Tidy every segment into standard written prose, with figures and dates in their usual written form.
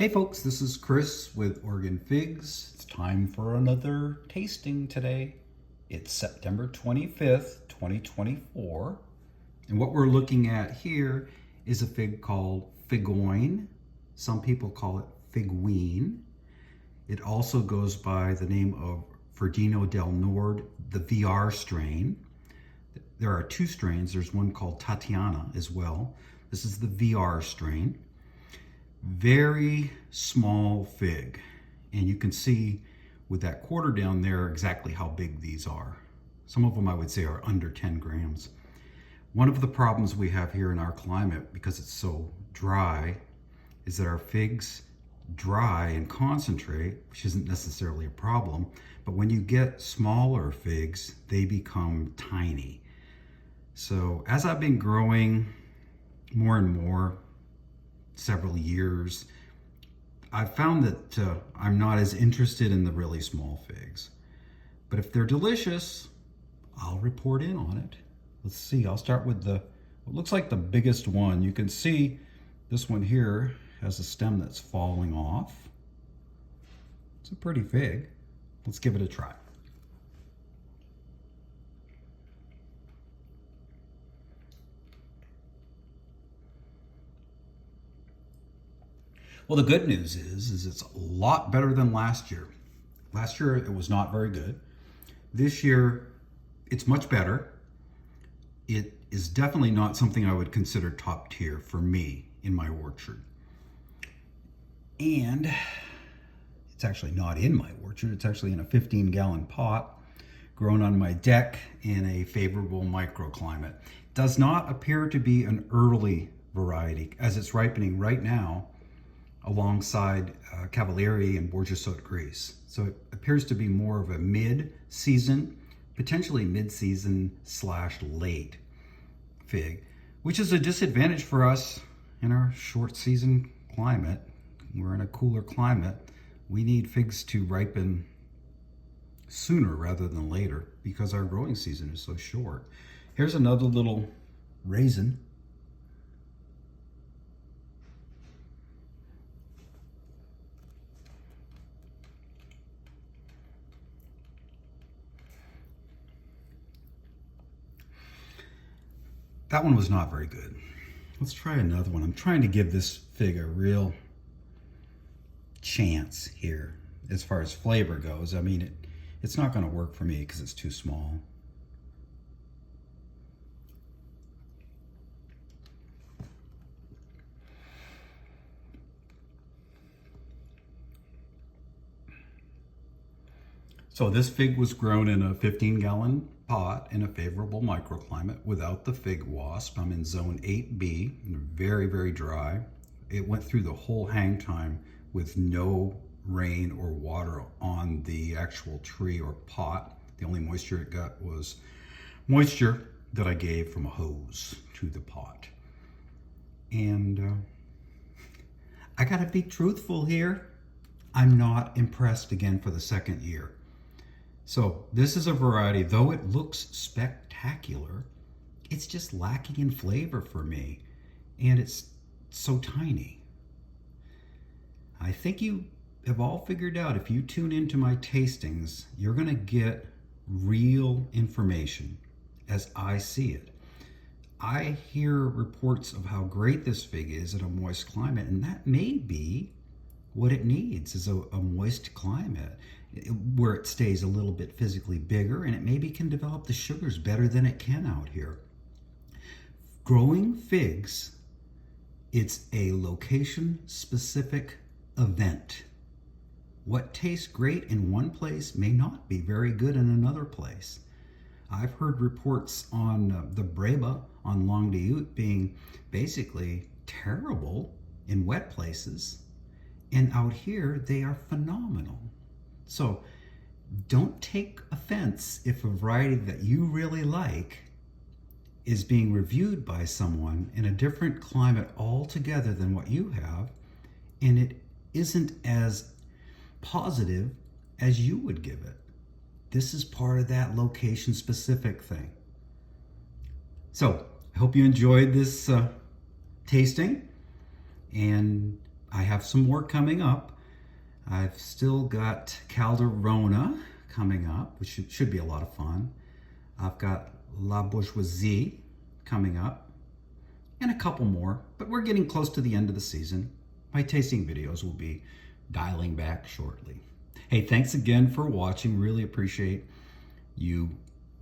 Hey folks, this is Chris with Oregon Figs. It's time for another tasting today. It's September 25th, 2024. And what we're looking at here is a fig called Figoin. Some people call it Figoin. It also goes by the name of Verdino del Nord, the VR strain. There are two strains. There's one called Tatiana as well. This is the VR strain. Very small fig, and you can see with that quarter down there exactly how big these are. Some of them I would say are under 10 grams. One of the problems we have here in our climate, because it's so dry, is that our figs dry and concentrate, which isn't necessarily a problem, but when you get smaller figs, they become tiny. So as I've been growing more and more, several years, I've found that I'm not as interested in the really small figs. But if they're delicious, I'll report in on it. Let's see, I'll start with what looks like the biggest one. You can see this one here has a stem that's falling off. It's a pretty fig. Let's give it a try. Well, the good news is it's a lot better than last year. Last year, it was not very good. This year, it's much better. It is definitely not something I would consider top tier for me in my orchard. And it's actually not in my orchard. It's actually in a 15-gallon pot grown on my deck in a favorable microclimate. Does not appear to be an early variety as it's ripening right now alongside Cavalieri and Borges Haute Grise. So it appears to be more of a mid-season, potentially mid-season / late fig, which is a disadvantage for us in our short season climate. We're in a cooler climate. We need figs to ripen sooner rather than later because our growing season is so short. Here's another little raisin. That one was not very good. Let's try another one. I'm trying to give this fig a real chance here as far as flavor goes. I mean, it's not going to work for me because it's too small. So this fig was grown in a 15-gallon pot in a favorable microclimate without the fig wasp. I'm in zone 8B, very, very dry. It went through the whole hang time with no rain or water on the actual tree or pot. The only moisture it got was moisture that I gave from a hose to the pot. And I gotta be truthful here. I'm not impressed again for the second year. So this is a variety, though it looks spectacular, it's just lacking in flavor for me. And it's so tiny. I think you have all figured out if you tune into my tastings, you're gonna get real information as I see it. I hear reports of how great this fig is in a moist climate, and that may be what it needs is a moist climate where it stays a little bit physically bigger and it maybe can develop the sugars better than it can out here. Growing figs, it's a location specific event. What tastes great in one place may not be very good in another place. I've heard reports on the Breba on Longue d'Ute being basically terrible in wet places. And out here, they are phenomenal. So don't take offense if a variety that you really like is being reviewed by someone in a different climate altogether than what you have, and it isn't as positive as you would give it. This is part of that location specific thing. So I hope you enjoyed this tasting, and I have some more coming up. I've still got Calderona coming up, which should be a lot of fun. I've got La Bourgeoisie coming up, and a couple more, but we're getting close to the end of the season. My tasting videos will be dialing back shortly. Hey, thanks again for watching. Really appreciate you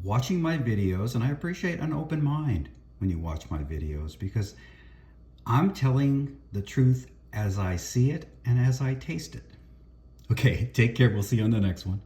watching my videos, and I appreciate an open mind when you watch my videos, because I'm telling the truth as I see it and as I taste it. Okay, take care. We'll see you on the next one.